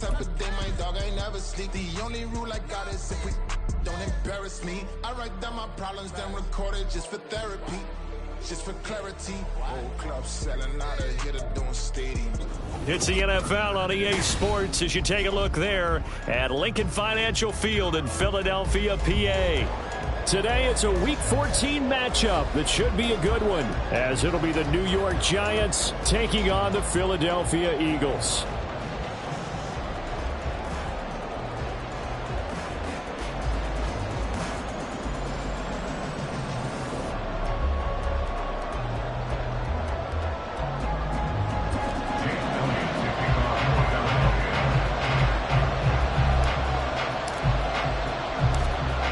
Type of day, my dog ain't never sleep. The only rule I got is if we don't embarrass me. I write down my problems, then record it just for therapy, just for clarity. Whole club selling out of here to doing stadium. It's the NFL on EA Sports as you take a look there at Lincoln Financial Field in Philadelphia, PA. Today it's a Week 14 matchup that should be a good one, as it'll be the New York Giants taking on the Philadelphia Eagles.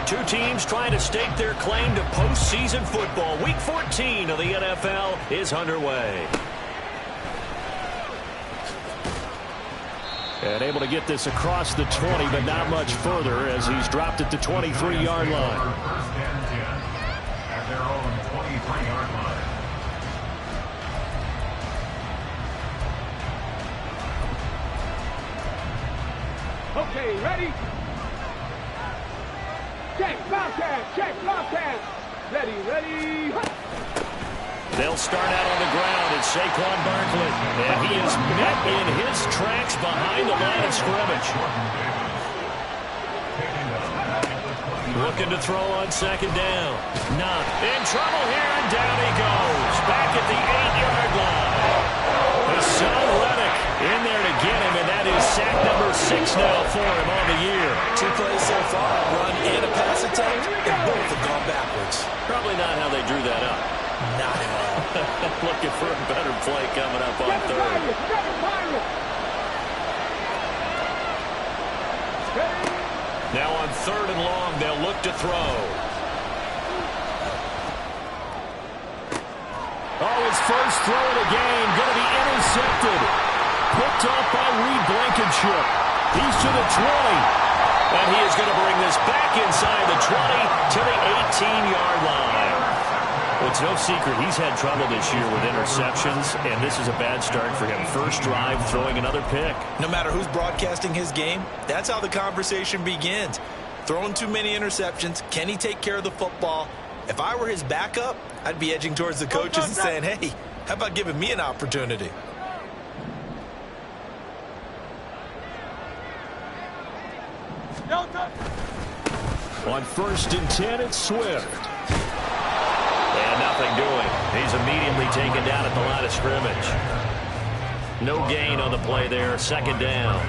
Two teams trying to stake their claim to postseason football. Week 14 of the NFL is underway. And able to get this across the 20, but not much further as he's dropped at the 23-yard line. First and 10 at their own 23-yard line. Okay, ready? Check, Bobcat. Ready. They'll start out on the ground. It's Saquon Barkley. And he is met in his tracks behind the line of scrimmage. Looking to throw on second down. Not in trouble here, and down he goes. Back at the 8-yard line. Hassan Reddick in there to get him, and that is sack number 6 now for him on the year. 2 plays so far, a run and a pass attempt, and both have gone backwards. Probably not how they drew that up. Not at all. Looking for a better play coming up on third. Now on third and long, they'll look to throw. Oh, his first throw of the game going to be intercepted. Picked off by Reed Blankenship. He's to the 20. And he is going to bring this back inside the 20 to the 18-yard line. Well, it's no secret he's had trouble this year with interceptions, and this is a bad start for him. First drive, throwing another pick. No matter who's broadcasting his game, that's how the conversation begins. Throwing too many interceptions, can he take care of the football? If I were his backup, I'd be edging towards the coaches and saying, hey, how about giving me an opportunity? On first and 10, it's Swift. And nothing doing. He's immediately taken down at the line of scrimmage. No gain on the play there. Second down.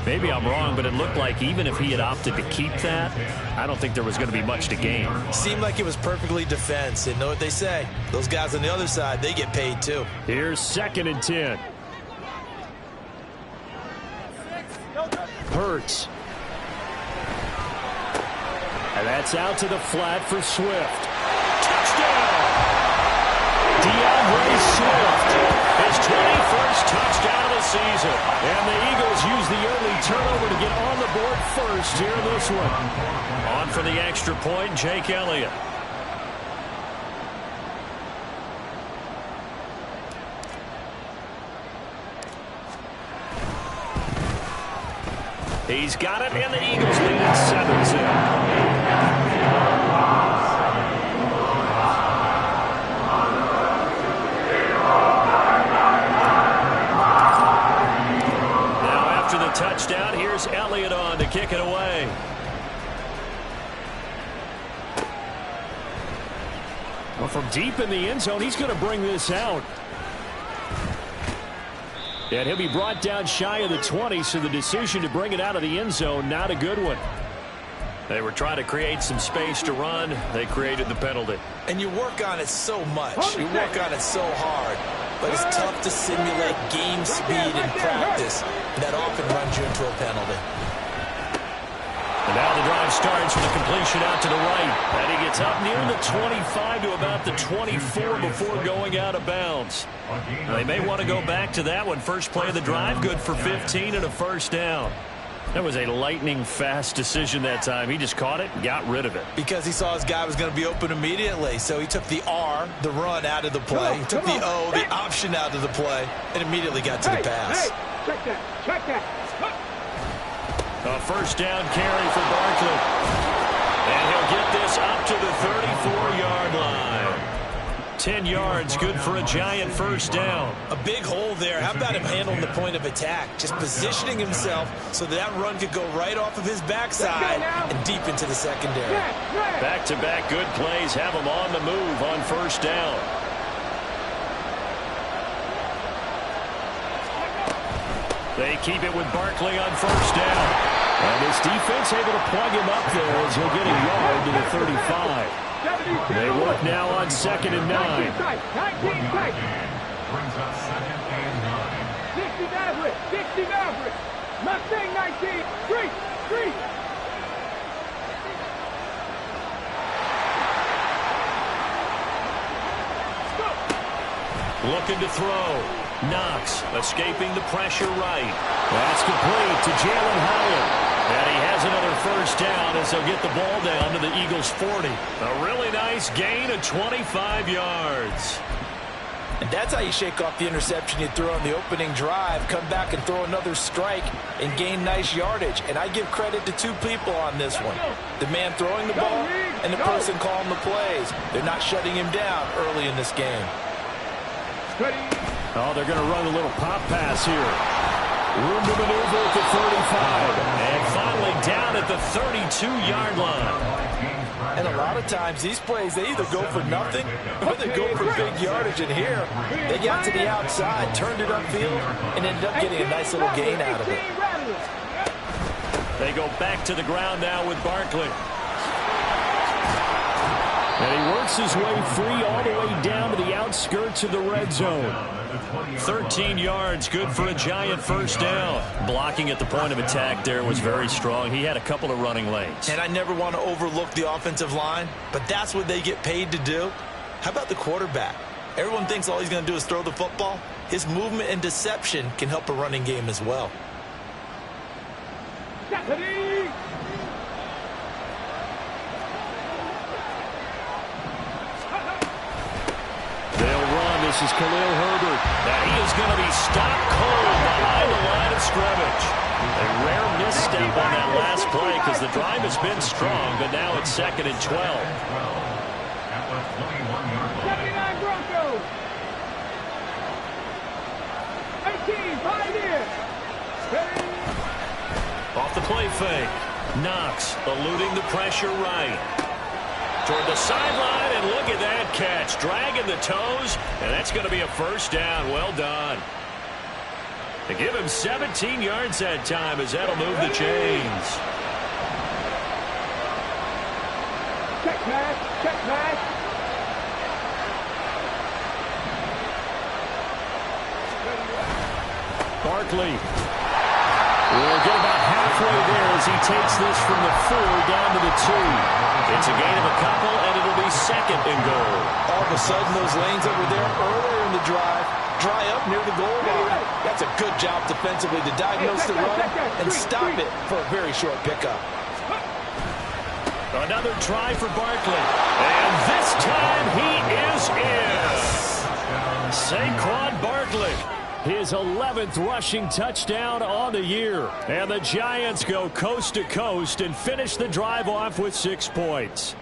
Maybe I'm wrong, but it looked like even if he had opted to keep that, I don't think there was going to be much to gain. Seemed like it was perfectly defense. And know what they say? Those guys on the other side, they get paid too. Here's second and 10. Hurts. And that's out to the flat for Swift. Touchdown! DeAndre Swift, his 21st touchdown of the season. And the Eagles use the early turnover to get on the board first here in this one. On for the extra point, Jake Elliott. He's got it, and the Eagles lead at 7-0. Touchdown. Here's Elliott on to kick it away. Well, from deep in the end zone, he's going to bring this out. And he'll be brought down shy of the 20, so the decision to bring it out of the end zone, not a good one. They were trying to create some space to run. They created the penalty. And you work on it so much. You work on it so hard. But it's tough to simulate game speed in practice. That often runs you into a penalty. And now the drive starts with a completion out to the right. And he gets up near the 25 to about the 24 before going out of bounds. They may want to go back to that one. First play of the drive, good for 15 and a first down. That was a lightning-fast decision that time. He just caught it and got rid of it. Because he saw his guy was going to be open immediately. So he took the R, the run, out of the play. He took the O, the option out of the play, and immediately got to the pass. Hey, check that. first down carry for Barkley. And he'll get this up to the 34-yard line. 10 yards, good for a Giant first down. A big hole there. How about him handling the point of attack? Just positioning himself so that run could go right off of his backside and deep into the secondary. Back-to-back good plays have him on the move on first down. They keep it with Barkley on first down. And this defense able to plug him up there as he'll get a yard to the 35. They work now on 2nd and 9. 19 tight. Brings up 2nd and 9. 60 Maverick. 60 Maverick. Mustang 19. Street. Looking to throw. Knox escaping the pressure right. That's complete to Jalen Hyatt. And he has another first down as they'll get the ball down to the Eagles' 40. A really nice gain of 25 yards. And that's how you shake off the interception you threw on the opening drive, come back and throw another strike and gain nice yardage. And I give credit to two people on this one. The man throwing the ball and the person calling the plays. They're not shutting him down early in this game. Oh, they're going to run a little pop pass here. Room to maneuver at the 35. And finally down at the 32-yard line. And a lot of times these plays, they either go for nothing or they go for big yardage. And here, they got to the outside, turned it upfield, and ended up getting a nice little gain out of it. They go back to the ground now with Barkley. And he works his way free all the way down to the outskirts of the red zone. 13 yards, good for a Giant first down. Blocking at the point of attack there was very strong. He had a couple of running lanes. And I never want to overlook the offensive line, but that's what they get paid to do. How about the quarterback? Everyone thinks all he's going to do is throw the football. His movement and deception can help a running game as well. They'll run. This is Khalil Herbert. And he is going to be stopped cold behind the line of scrimmage. A rare misstep on that last play because the drive has been strong, but now it's 2nd and 12. At the 21-yard line. 79 Broncos. 18, pioneer. Off the play fake. Knox eluding the pressure right. Toward the sideline, and look at that catch. Dragging the toes, and that's going to be a first down. Well done. They give him 17 yards that time as that'll move the chains. Check pass. Barkley will get about halfway there as he takes this from the 4 down to the 2. It's a gain of a couple, and it'll be 2nd and goal. All of a sudden, those lanes that were there earlier in the drive dry up near the goal line. That's a good job defensively to diagnose the run and stop it for a very short pickup. Another try for Barkley. And this time he is in. Saquon Barkley. His 11th rushing touchdown on the year. And the Giants go coast to coast and finish the drive off with 6 points.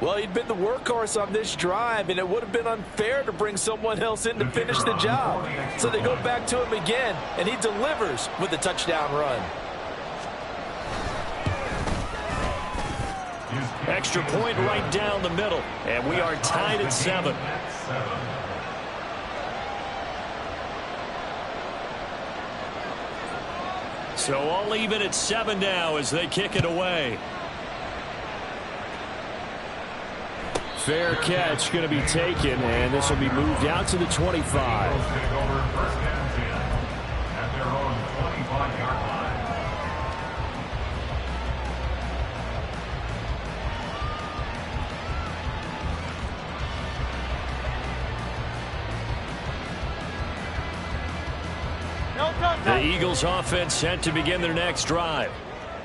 Well, he'd been the workhorse on this drive, and it would have been unfair to bring someone else in to finish the job. So they go back to him again, and he delivers with a touchdown run. Extra point right down the middle, and we are tied at 7. So all even at 7 now as they kick it away. Fair catch going to be taken, and this will be moved out to the 25. At their own 25-yard line. The Eagles offense set to begin their next drive.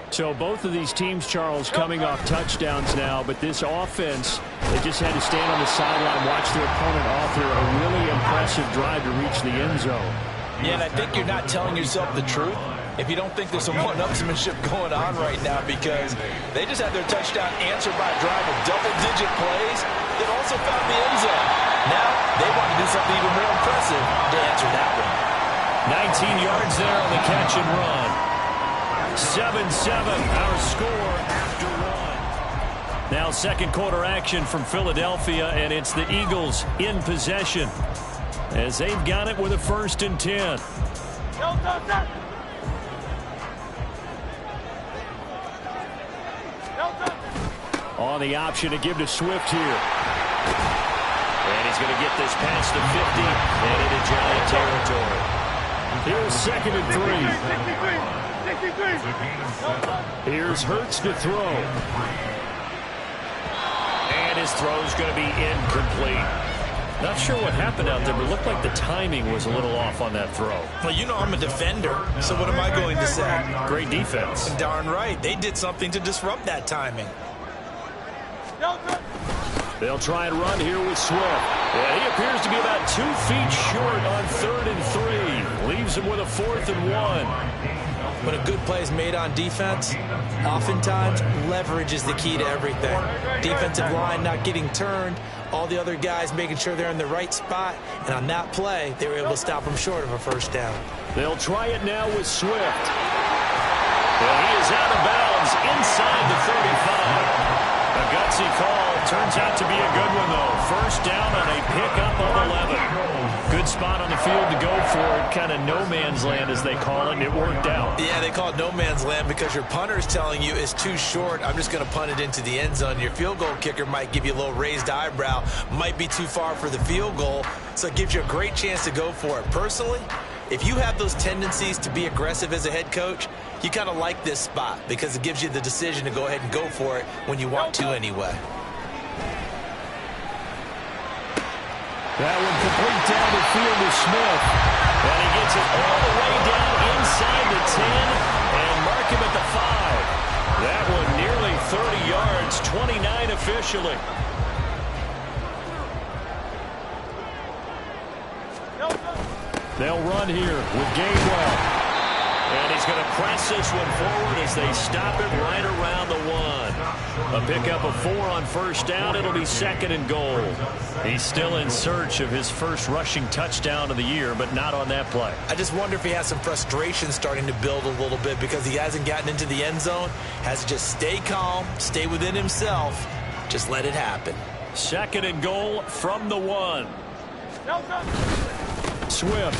So both of these teams, Charles, coming off touchdowns now, but this offense, they just had to stand on the sideline, watch their opponent author a really impressive drive to reach the end zone. Yeah, and I think you're not telling yourself the truth. if you don't think there's some one-upsmanship going on right now, because they just had their touchdown answered by a drive of double-digit plays that also found the end zone. Now they want to do something even more impressive to answer that one. 19 yards there on the catch and run. 7-7, our score after one. Now second quarter action from Philadelphia, and it's the Eagles in possession as they've got it with a 1st and 10. On the option to give to Swift here. And he's going to get this past the 50 and into Giant territory. Here's 2nd and 3. Here's Hurts to throw. And his throw's going to be incomplete. Not sure what happened out there, but it looked like the timing was a little off on that throw. Well, you know I'm a defender, so what am I going to say? Great defense. Darn right. They did something to disrupt that timing. They'll try and run here with Swift. And he appears to be about 2 feet short on 3rd and 3. Leaves him with a 4th and 1. When a good play is made on defense, oftentimes leverage is the key to everything. Defensive line not getting turned, all the other guys making sure they're in the right spot, and on that play, they were able to stop him short of a 1st down. They'll try it now with Swift. And he is out of bounds inside the 35. A gutsy call. Turns out to be a good one, though. 1st down on a pickup of 11. Good spot on the field to go for it. Kind of no man's land, as they call it, and it worked out. Yeah, they call it no man's land because your punter is telling you it's too short. I'm just going to punt it into the end zone. Your field goal kicker might give you a little raised eyebrow. Might be too far for the field goal, so it gives you a great chance to go for it. Personally, if you have those tendencies to be aggressive as a head coach, you kind of like this spot because it gives you the decision to go ahead and go for it when you want to anyway. That one complete down the field to Smith. And he gets it all the way down inside the 10 and mark him at the 5. That one nearly 30 yards, 29 officially. They'll run here with Gainwell. And he's going to press this one forward as they stop it right around the 1. A pickup of 4 on 1st down. It'll be 2nd and goal. He's still in search of his first rushing touchdown of the year, but not on that play. I just wonder if he has some frustration starting to build a little bit because he hasn't gotten into the end zone. Has to just stay calm, stay within himself, just let it happen. 2nd and goal from the 1. Swift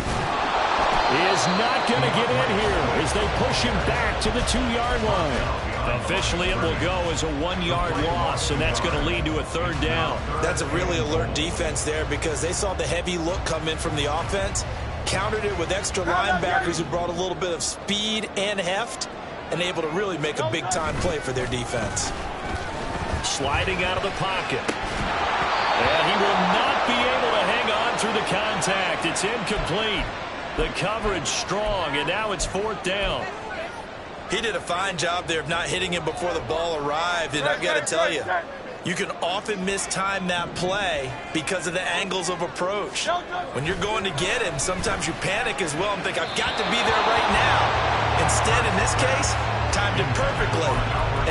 is not going to get in here as they push him back to the 2-yard line. Officially, it will go as a 1-yard loss, and that's going to lead to a 3rd down. That's a really alert defense there because they saw the heavy look come in from the offense, countered it with extra linebackers who brought a little bit of speed and heft, and able to really make a big-time play for their defense. Sliding out of the pocket. And he will not be able to hang on through the contact. It's incomplete. The coverage strong, and now it's 4th down. He did a fine job there of not hitting him before the ball arrived, and I've got to tell you, you can often mistime that play because of the angles of approach. When you're going to get him, sometimes you panic as well and think, I've got to be there right now. Instead, in this case, timed it perfectly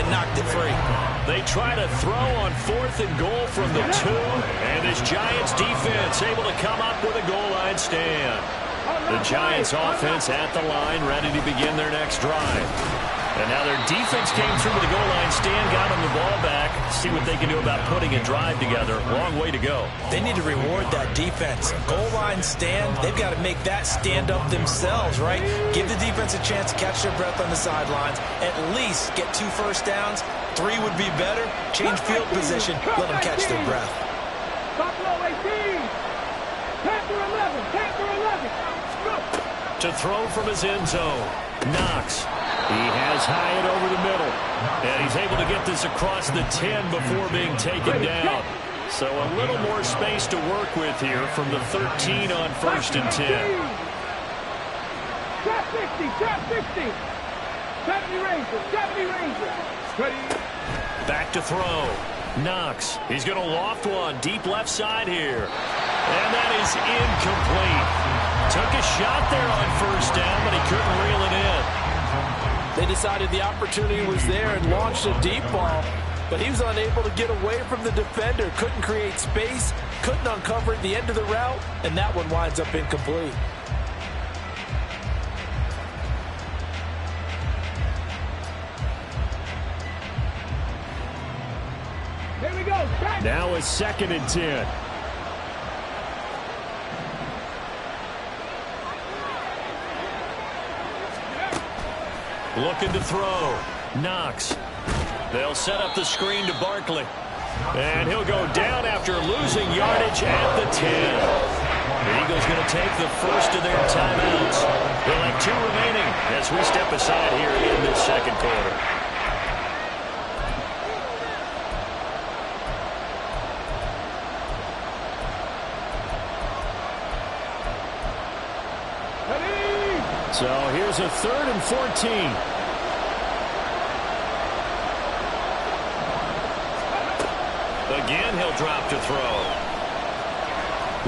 and knocked it free. They try to throw on 4th and goal from the 2, and this Giants defense able to come up with a goal line stand. The Giants offense at the line, ready to begin their next drive. And now their defense came through with the goal line stand, got them the ball back. See what they can do about putting a drive together. Long way to go. They need to reward that defense. Goal line stand, they've got to make that stand up themselves, right? Give the defense a chance to catch their breath on the sidelines. At least get 2 first downs. 3 would be better. Change field position. Let them catch their breath. Buffalo 18. Panther 11. Panther 11. Go. To throw from his end zone. Knox. He has Hyatt over the middle. And he's able to get this across the 10 before being taken down. So a little more space to work with here from the 13 on 1st and 10. Trap 60. Trap 60. 70 Rangers. 70 Rangers. Ready. Back to throw. Knox. He's going to loft one deep left side here. And that is incomplete. Took a shot there on 1st down, but he couldn't reel it in. They decided the opportunity was there and launched a deep ball, but he was unable to get away from the defender, couldn't create space, couldn't uncover at the end of the route, and that one winds up incomplete. Here we go. Now a 2nd and 10. Looking to throw. Knox. They'll set up the screen to Barkley. And he'll go down after losing yardage at the 10. The Eagles going to take the first of their timeouts. They'll have 2 remaining as we step aside here in this 2nd quarter. So here's a 3rd and 14. Again, he'll drop to throw.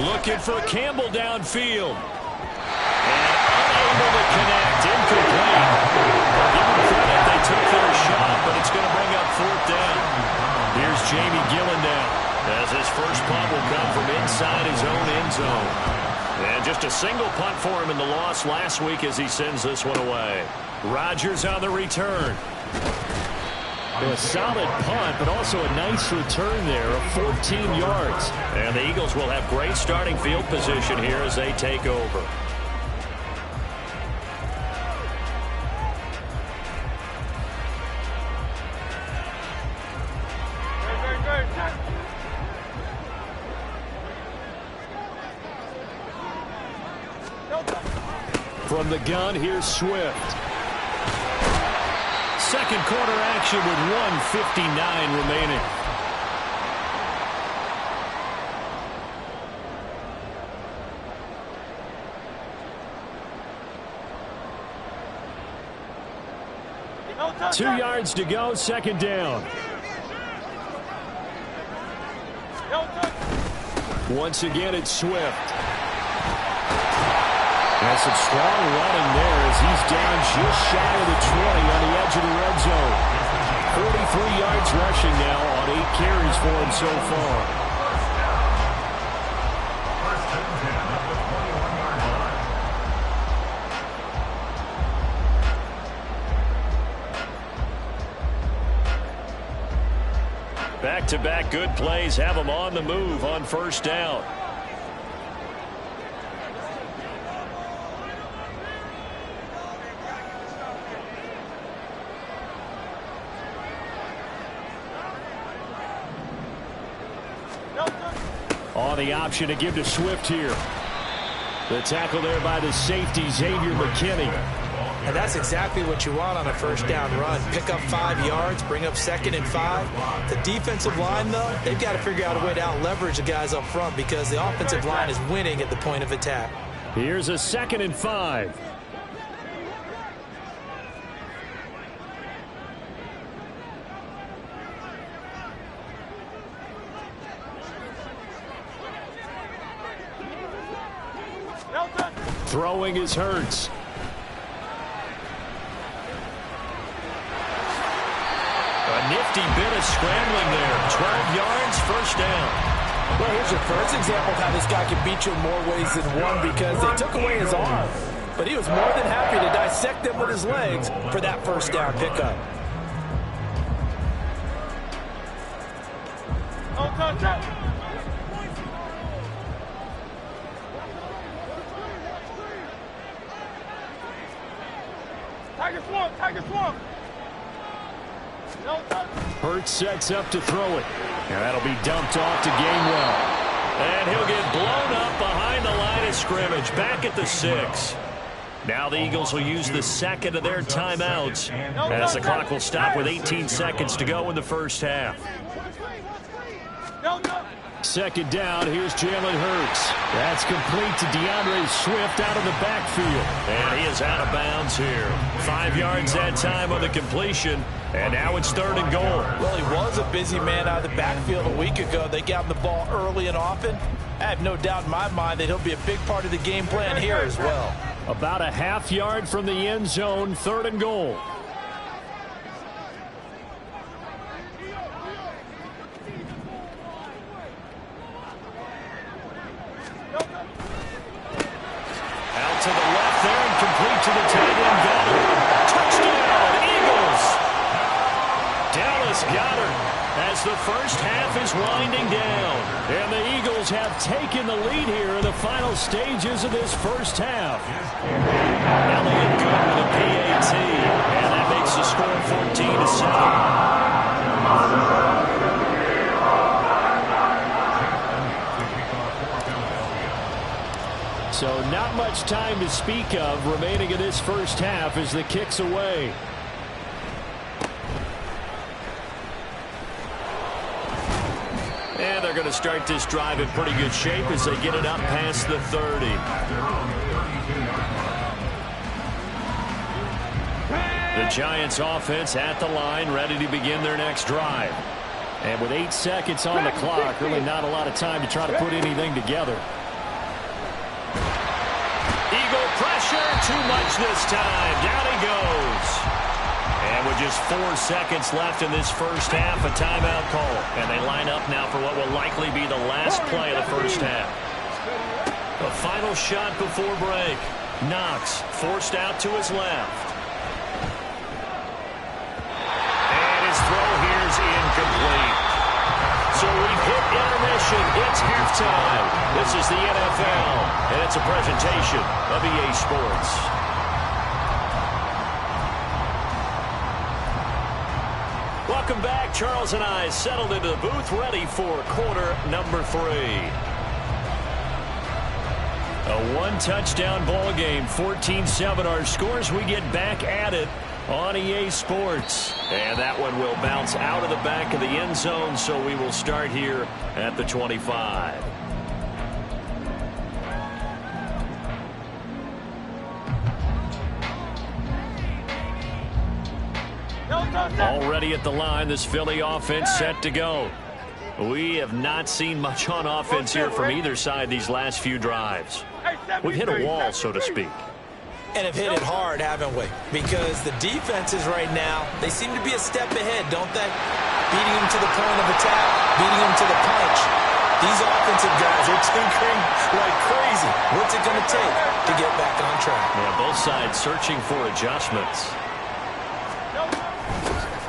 Looking for Campbell downfield. And unable to connect. Incomplete. Give them credit. They took their shot, but it's going to bring up 4th down. Here's Jamie Gillen down, as his first punt will come from inside his own end zone. And just a single punt for him in the loss last week as he sends this one away. Rodgers on the return. A solid punt, but also a nice return there of 14 yards. And the Eagles will have great starting field position here as they take over. From the gun, here's Swift. 2nd quarter action with 1:59 remaining. No 2 yards to go, 2nd down. Once again, it's Swift. And some strong running there as he's down just shy of the 20 on the edge of the red zone. 43 yards rushing now on 8 carries for him so far. Back-to-back good plays have him on the move on 1st down. On the option to give to Swift here. The tackle there by the safety, Xavier McKinney. And that's exactly what you want on a 1st down run. Pick up 5 yards, bring up 2nd and 5. The defensive line, though, they've got to figure out a way to out-leverage the guys up front because the offensive line is winning at the point of attack. Here's a 2nd and 5. Throwing is Hurts. A nifty bit of scrambling there. 12 yards, 1st down. Well, here's your first example of how this guy can beat you in more ways than one because they took away his arm. But he was more than happy to dissect them with his legs for that 1st down pickup. Tiger swamp. Hurts sets up to throw it. And that'll be dumped off to Gainwell. And he'll get blown up behind the line of scrimmage, back at the 6. Now the Eagles will use the 2nd of their timeouts as the clock will stop with 18 seconds to go in the 1st half. 2nd down, here's Jalen Hurts. That's complete to DeAndre Swift out of the backfield. And he is out of bounds here. 5 yards that time on the completion. And now it's 3rd and goal. Well, he was a busy man out of the backfield a week ago. They got him the ball early and often. I have no doubt in my mind that he'll be a big part of the game plan here as well. About a half yard from the end zone, 3rd and goal. as the first half is winding down. And the Eagles have taken the lead here in the final stages of this first half. Elliott good with a PAT, and that makes the score 14-7. So not much time to speak of remaining in this first half as the kick's away. And they're going to start this drive in pretty good shape as they get it up past the 30. The Giants offense at the line, ready to begin their next drive. And with 8 seconds on the clock, really not a lot of time to try to put anything together. Eagle pressure, too much this time. Down he goes. And with just 4 seconds left in this first half, a timeout call. And they line up now for what will likely be the last play of the first half. The final shot before break. Knox forced out to his left. And his throw here is incomplete. So we've hit intermission. It's halftime. This is the NFL, and it's a presentation of EA Sports. Welcome back. Charles and I settled into the booth, ready for quarter number 3. A one-touchdown ball game, 14-7 our scores. We get back at it on EA Sports. And that one will bounce out of the back of the end zone, so we will start here at the 25. Already at the line, this Philly offense set to go. We have not seen much on offense here from either side these last few drives. We've hit a wall, so to speak. And have hit it hard, haven't we? Because the defenses right now, they seem to be a step ahead, don't they? Beating them to the point of attack, beating them to the punch. These offensive guys are tinkering like crazy. What's it going to take to get back on track? Yeah, both sides searching for adjustments.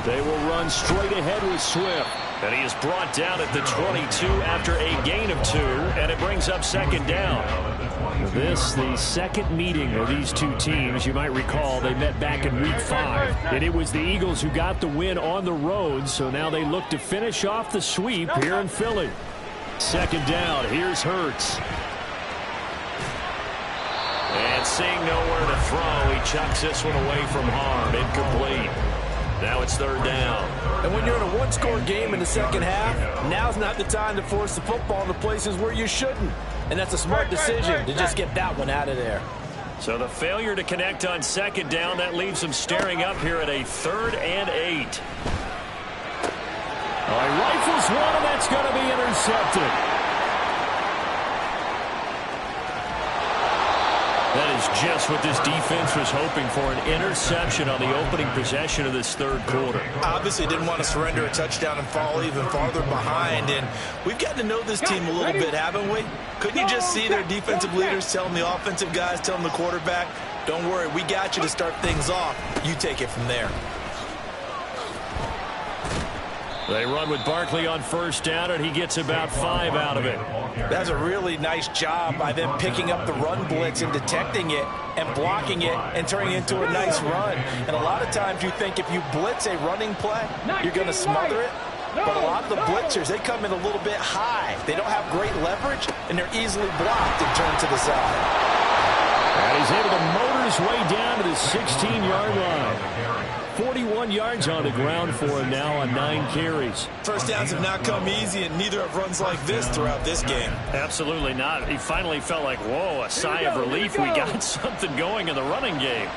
They will run straight ahead with Swift. And he is brought down at the 22 after a gain of 2, and it brings up second down. This, the second meeting of these two teams. You might recall they met back in Week 5. And it was the Eagles who got the win on the road, so now they look to finish off the sweep here in Philly. Second down, here's Hurts. And seeing nowhere to throw, he chucks this one away from harm. Incomplete. Now it's third down. And when you're in a one-score game in the second half, now's not the time to force the football into places where you shouldn't. And that's a smart decision to just get that one out of there. So the failure to connect on second down, that leaves them staring up here at a 3rd and 8. He rifles one, and that's going to be intercepted. That is just what this defense was hoping for, an interception on the opening possession of this third quarter. Obviously didn't want to surrender a touchdown and fall even farther behind. And we've gotten to know this team a little bit, haven't we? Couldn't you just see their defensive leaders telling the offensive guys, telling the quarterback, don't worry, we got you to start things off. You take it from there. They run with Barkley on first down, and he gets about 5 out of it. That's a really nice job by them picking up the run blitz and detecting it and blocking it and turning it into a nice run. And a lot of times you think if you blitz a running play, you're going to smother it. But a lot of the blitzers, they come in a little bit high. They don't have great leverage, and they're easily blocked and turned to the side. And he's able to motor his way down to the 16-yard line. 41 yards on the ground for him now on 9 carries. First downs have not come easy, and neither have runs like this throughout this game. Absolutely not. He finally felt like, whoa, a sigh of relief. We got something going in the running game.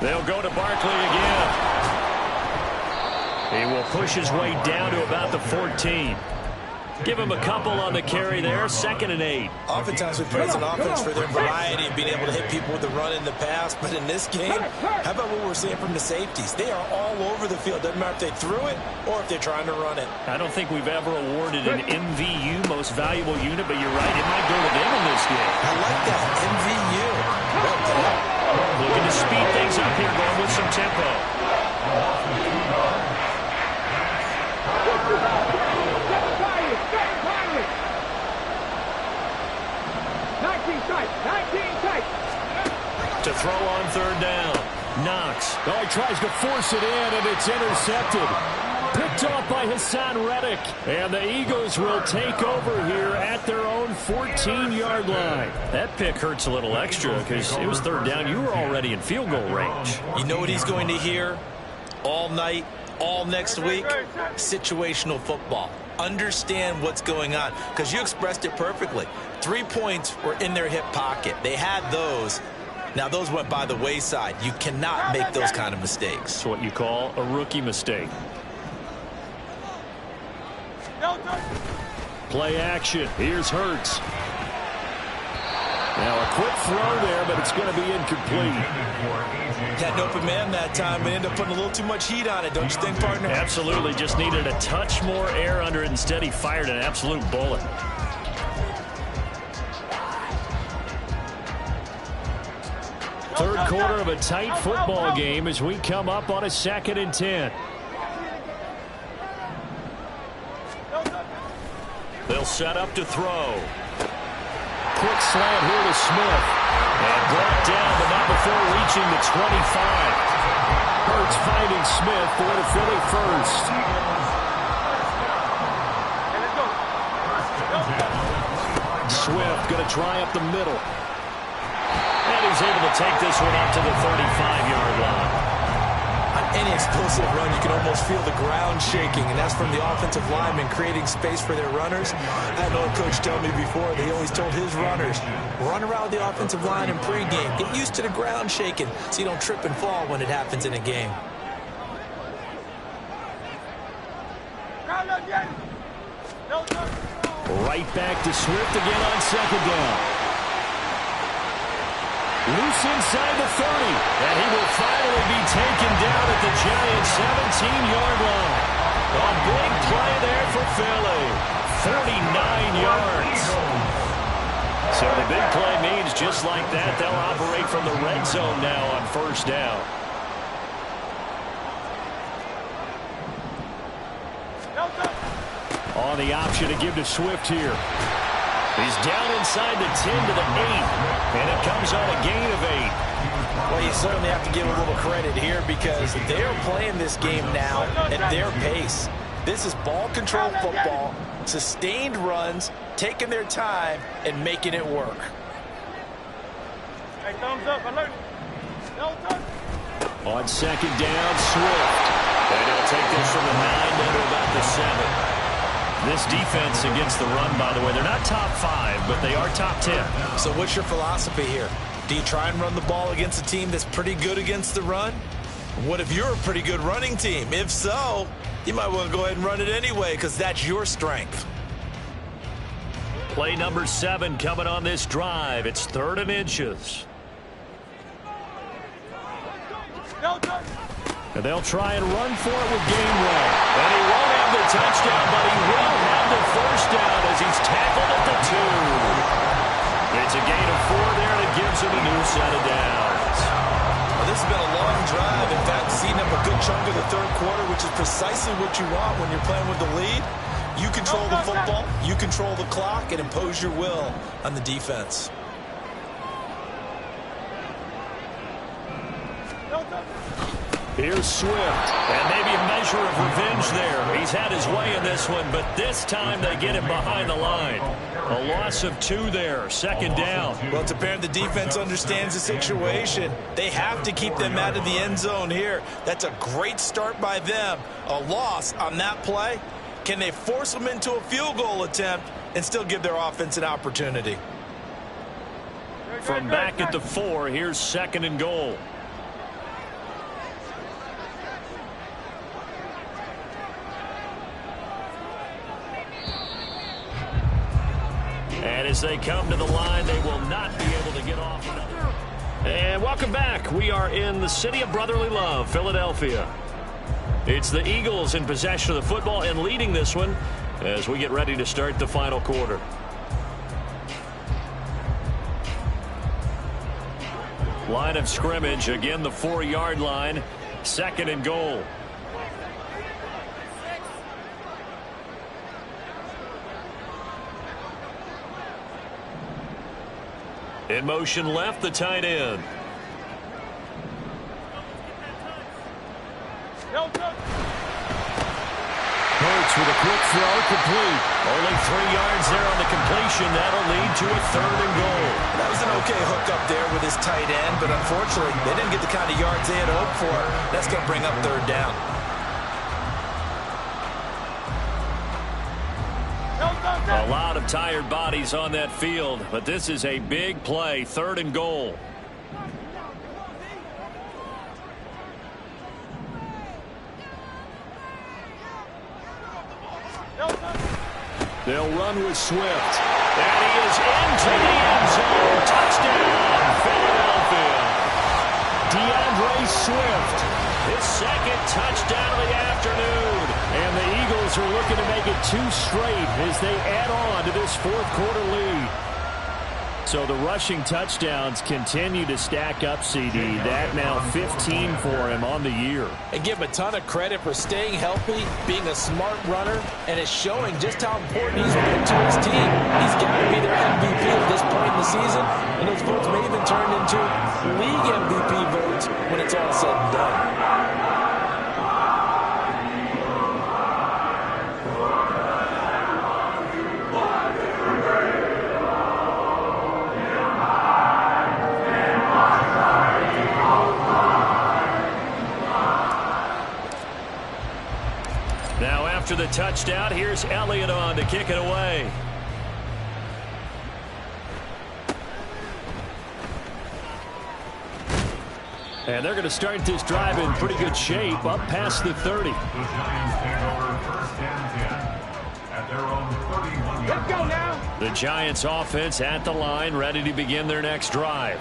They'll go to Barkley again. He will push his way down to about the 14. Give him a couple on the carry there. 2nd and 8. Oftentimes we praise an offense for their variety and being able to hit people with the run in the pass. But in this game, how about what we're seeing from the safeties? They are all over the field. Doesn't matter if they threw it or if they're trying to run it. I don't think we've ever awarded an MVU, most valuable unit, but you're right, it might go to them in this game. I like that. MVU. Well done. Looking to speed things up here, going with some tempo. To throw on 3rd down. Knox. Oh, he tries to force it in, and it's intercepted. Picked off by Hassan Reddick. And the Eagles will take over here at their own 14-yard line. That pick hurts a little extra because it was 3rd down. You were already in field goal range. You know what he's going to hear all night, all next week? Situational football. Understand what's going on, because you expressed it perfectly. 3 points were in their hip pocket. They had those. Now, those went by the wayside. You cannot make those kind of mistakes. It's what you call a rookie mistake. Play action. Here's Hurts. Now a quick throw there, but it's going to be incomplete. Had an open man that time and ended up putting a little too much heat on it, don't you think, partner? Absolutely. Just needed a touch more air under it. Instead, he fired an absolute bullet. Third quarter of a tight football game as we come up on a 2nd and 10. They'll set up to throw. Quick slant here to Smith. And brought down, but not before reaching the 25. Hurts finding Smith for the Philly first. Swift going to try up the middle. And he's able to take this one up to the 35-yard line. On any explosive run, you can almost feel the ground shaking, and that's from the offensive linemen creating space for their runners. I had an old coach tell me before that he always told his runners, run around the offensive line in pregame. Get used to the ground shaking so you don't trip and fall when it happens in a game. Right back to Swift again on 2nd down. Loose inside the 30. And he will finally be taken down at the Giants' 17-yard line. A big play there for Philly. 49 yards. So the big play means just like that, they'll operate from the red zone now on 1st down. On the option to give to Swift here. He's down inside the 10 to the 8. And it comes on a gain of 8. Well, you certainly have to give a little credit here because they're playing this game now at their pace. This is ball control football, sustained runs, taking their time, and making it work. Hey, thumbs up, alert. On 2nd down, Swift. And he'll take this from the 9 down to about the 7. This defense against the run, by the way, they're not top 5, but they are top 10. So what's your philosophy here? Do you try and run the ball against a team that's pretty good against the run? What if you're a pretty good running team? If so, you might want to go ahead and run it anyway because that's your strength. Play number 7 coming on this drive. It's 3rd and inches. And they'll try and run for it with Gainwell. And he won't have the touchdown, but he will have the 1st down as he's tackled at the 2. It's a gain of 4 there that gives him a new set of downs. Well, this has been a long drive. In fact, seeing up a good chunk of the 3rd quarter, which is precisely what you want when you're playing with the lead. You control the football, you control the clock, and impose your will on the defense. Here's Swift. And maybe a measure of revenge there. He's had his way in this one, but this time they get him behind the line. A loss of 2 there, 2nd down. Well, it's apparent the defense understands the situation. They have to keep them out of the end zone here. That's a great start by them. A loss on that play. Can they force them into a field goal attempt and still give their offense an opportunity? From back at the 4, here's 2nd and goal. And as they come to the line, they will not be able to get off another. And welcome back. We are in the city of brotherly love, Philadelphia. It's the Eagles in possession of the football and leading this one as we get ready to start the final quarter. Line of scrimmage, again the 4-yard line, 2nd and goal. In motion left, the tight end. Hurts with a quick throw, complete. Only 3 yards there on the completion. That'll lead to a 3rd and goal. That was an okay hook up there with his tight end, but unfortunately, they didn't get the kind of yards they had hoped for. That's going to bring up 3rd down. A lot of tired bodies on that field, but this is a big play, 3rd and goal. They'll run with Swift. And he is into the end zone. Touchdown, Philadelphia. DeAndre Swift, his 2nd touchdown of the afternoon. And the Eagles are looking to make it 2 straight as they add on to this 4th quarter lead. So the rushing touchdowns continue to stack up, CD. That now 15 for him on the year. And give him a ton of credit for staying healthy, being a smart runner, and it's showing just how important he's been to his team. He's got to be their MVP at this point in the season, and those votes may even turn into league MVP votes when it's all said and done. After the touchdown, here's Elliott on to kick it away. And they're going to start this drive in pretty good shape, up past the 30. The Giants take over 1st and 10 at their own 31-yard line. Let's go now. The Giants offense at the line, ready to begin their next drive.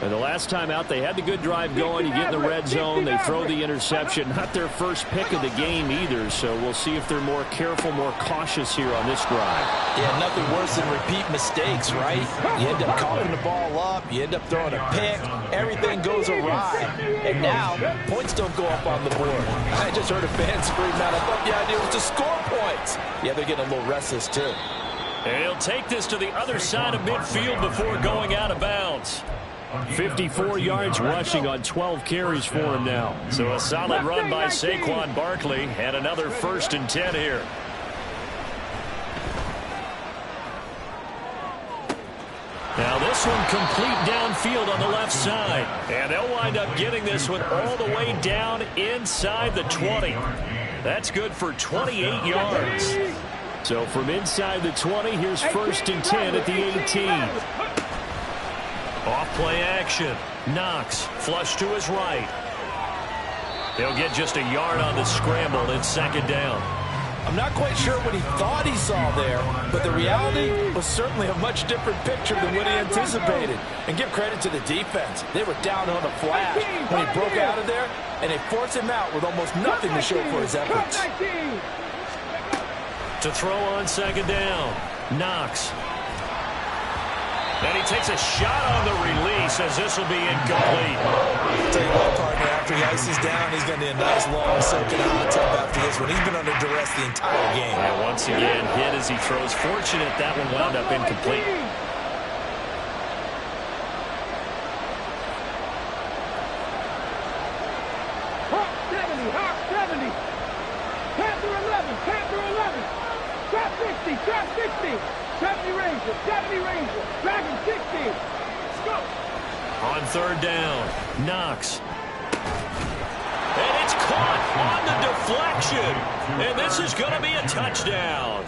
And the last time out, they had the good drive going. You get in the red zone, they throw the interception. Not their first pick of the game either, so we'll see if they're more careful, more cautious here on this drive. Yeah, nothing worse than repeat mistakes, right? You end up coughing the ball up, you end up throwing a pick, everything goes awry. And now, points don't go up on the board. I just heard a fan scream out, I thought the idea was to score points. Yeah, they're getting a little restless too. And he'll take this to the other side of midfield before going out of bounds. 54 yards rushing on 12 carries for him now. So a solid run by Saquon Barkley and another 1st and 10 here. Now this one complete downfield on the left side. And they'll wind up getting this one all the way down inside the 20. That's good for 28 yards. So from inside the 20, here's 1st and 10 at the 18. Off play action. Knox flush to his right. They'll get just a yard on the scramble in 2nd down. I'm not quite sure what he thought he saw there, but the reality was certainly a much different picture than what he anticipated. And give credit to the defense. They were down on a flash when he broke out of there, and they forced him out with almost nothing to show for his efforts. To throw on 2nd down. Knox. And he takes a shot on the release as this will be incomplete. I'll tell you what, partner, after he ices down, he's going to need a nice long soak in a hot tub after this one. He's been under duress the entire game. And once again, hit as he throws. Fortunate that one wound up incomplete. Hawk 70, Hawk 70. Panther 11, Panther 11. Trap 60, Trap 60. 70 Ranger, 70 Ranger, Dragon 60. Let's go. On 3rd down, Knox. And it's caught on the deflection. And this is going to be a touchdown.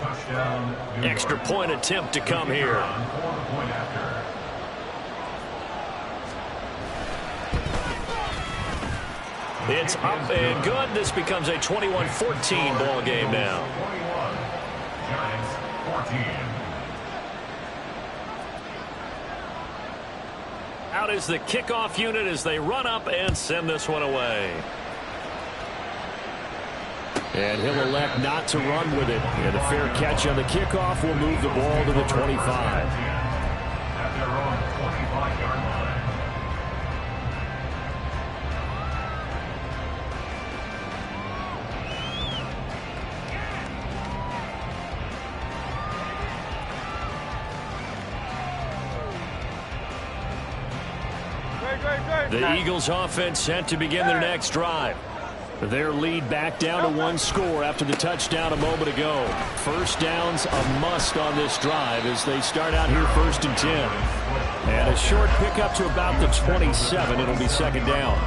Extra point attempt to come here. It's up and good. This becomes a 21-14 ball game now. 21, Giants 14. Out is the kickoff unit as they run up and send this one away. And he'll elect not to run with it. And a fair catch on the kickoff will move the ball to the 25. At their own 25-yard line. The Eagles offense set to begin their next drive. Their lead back down to one score after the touchdown a moment ago. First down's a must on this drive as they start out here 1st and 10. And a short pickup to about the 27. It'll be 2nd down.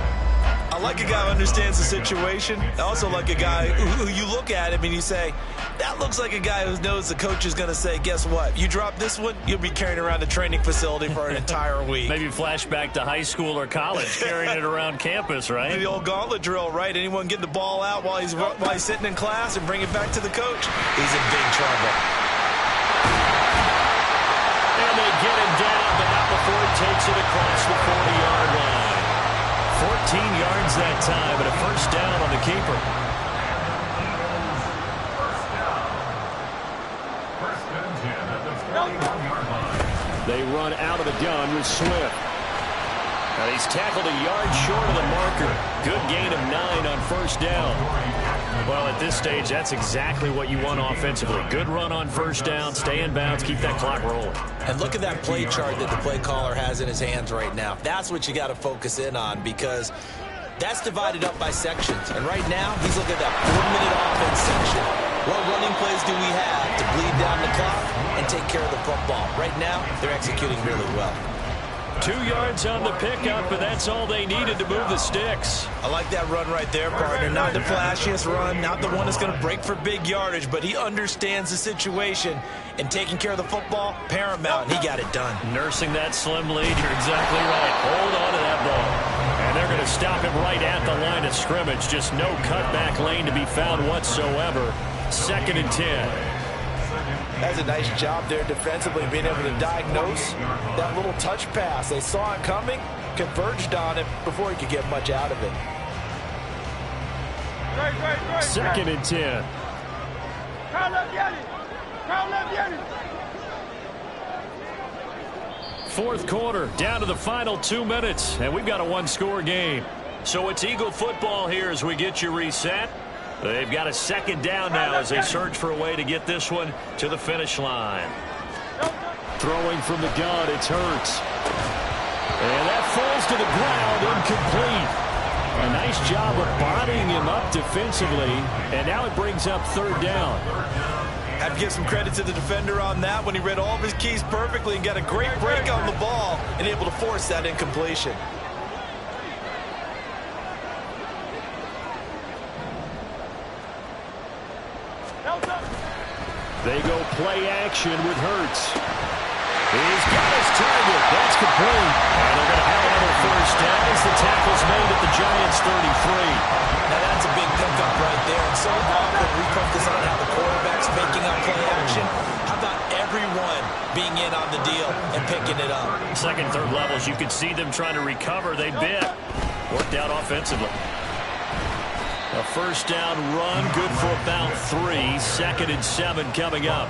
I like a guy who understands the situation. I also like a guy who you look at him and you say, that looks like a guy who knows the coach is going to say, guess what? You drop this one, you'll be carrying around the training facility for an entire week. Maybe flashback to high school or college, carrying it around campus, right? The old gauntlet drill, right? Anyone get the ball out while he's sitting in class and bring it back to the coach? He's in big trouble. And they get him down, but not before he takes it across the 40-yard line. 14 yards that time, and a first down on the keeper. They run out of the gun with Swift. And he's tackled a yard short of the marker. Good gain of 9 on first down. Well, at this stage, that's exactly what you want offensively. Good run on first down, stay in bounds, keep that clock rolling. And look at that play chart that the play caller has in his hands right now. That's what you got to focus in on because that's divided up by sections. And right now, he's looking at that 4-minute offense section. What running plays do we have to bleed down the clock and take care of the football? Right now, they're executing really well. 2 yards on the pickup, and that's all they needed to move the sticks. I like that run right there, partner. Not the flashiest run, not the one that's going to break for big yardage, but he understands the situation, and taking care of the football, paramount, and he got it done. Nursing that slim lead, you're exactly right. Hold on to that ball. And they're going to stop him right at the line of scrimmage. Just no cutback lane to be found whatsoever. 2nd and 10. That's a nice job there defensively, being able to diagnose that little touch pass. They saw it coming, converged on it before he could get much out of it. 2nd and 10. Fourth quarter, down to the final 2 minutes, and we've got a one-score game. So it's Eagle football here as we get you reset. They've got a 2nd down now as they search for a way to get this one to the finish line. Throwing from the gun, it's Hurts. And that falls to the ground, incomplete. A nice job of bodying him up defensively, and now it brings up 3rd down. Have to give some credit to the defender on that when he read all of his keys perfectly and got a great break on the ball and able to force that incompletion. They go play action with Hurts. He's got his target. That's complete. And they're going to have another first down as the tackle's made at the Giants' 33. Now that's a big pickup right there. And so often we focus on how the quarterback's picking up play action. How about everyone being in on the deal and picking it up? Second, third levels, you could see them trying to recover. They bit. Worked out offensively. A first down run, good for about 3. 2nd and 7 coming up.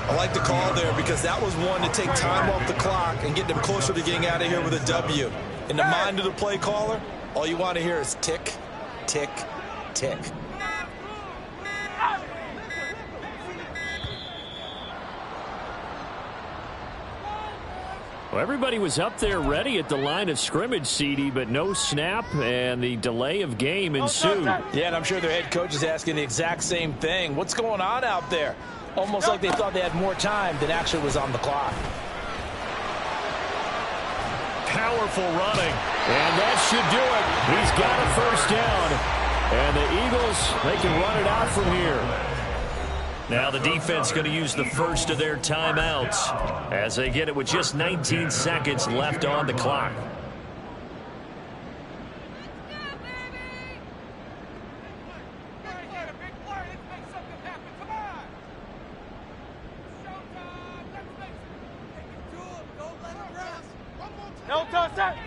I like the call there because that was one to take time off the clock and get them closer to getting out of here with a W. In the mind of the play caller, all you want to hear is tick, tick, tick. Well, everybody was up there ready at the line of scrimmage, CD, but no snap, and the delay of game ensued. Yeah, and I'm sure their head coach is asking the exact same thing. What's going on out there? Almost like they thought they had more time than actually was on the clock. Powerful running. And that should do it. He's got a first down. And the Eagles, they can run it out from here. Now the defense going to use the first of their timeouts as they get it with just 19 seconds left on the clock. No touch that.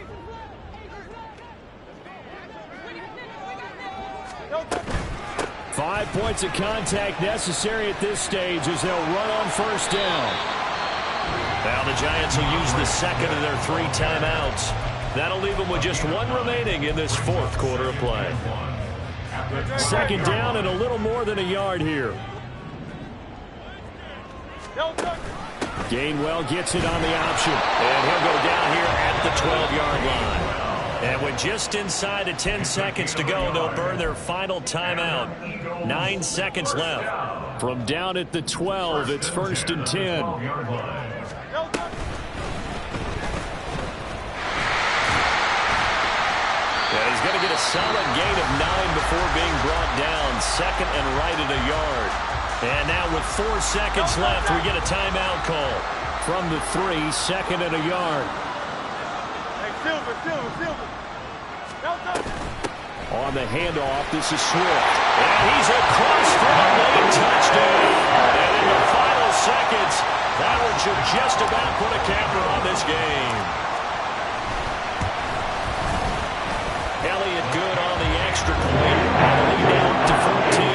5 points of contact necessary at this stage as they'll run on first down. Now the Giants will use the second of their 3 timeouts. That'll leave them with just 1 remaining in this 4th quarter of play. Second down and a little more than a yard here. Gainwell gets it on the option. And he'll go down here at the 12-yard line. And with just inside of 10 seconds to go, they'll burn their final timeout. 9 seconds left. From down at the 12, it's 1st and 10. Yeah, he's going to get a solid gain of 9 before being brought down. Second and right at a yard. And now with 4 seconds left, we get a timeout call. From the 3, second and a yard. On the handoff, this is Swift. And he's across for a late touchdown. And in the final seconds, that one should just about put a capper on this game. Elliott good on the extra point. And the lead out to 14.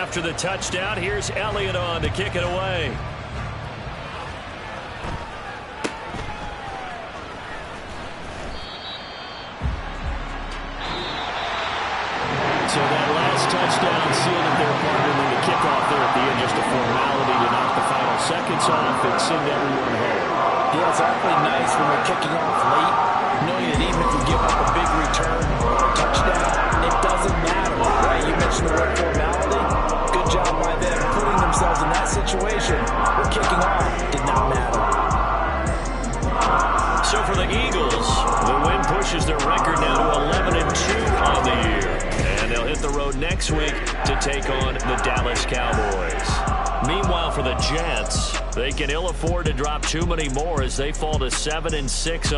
After the touchdown, here's Elliott on to kick it away. So that last touchdown sealed it there, partner. Then the kickoff there at the end, just a formality to knock the final seconds off and send everyone home. Yeah, it's awfully nice when we're kicking off late, knowing that even if we give up a big return or a touchdown, it doesn't matter, right? You mentioned the word formality. Good job by them putting themselves in that situation where kicking off did not matter. So for the Eagles, the win pushes their record now to 11-2 on the year. And they'll hit the road next week to take on the Dallas Cowboys. Meanwhile, for the Jets, they can ill afford to drop too many more as they fall to 7-6 on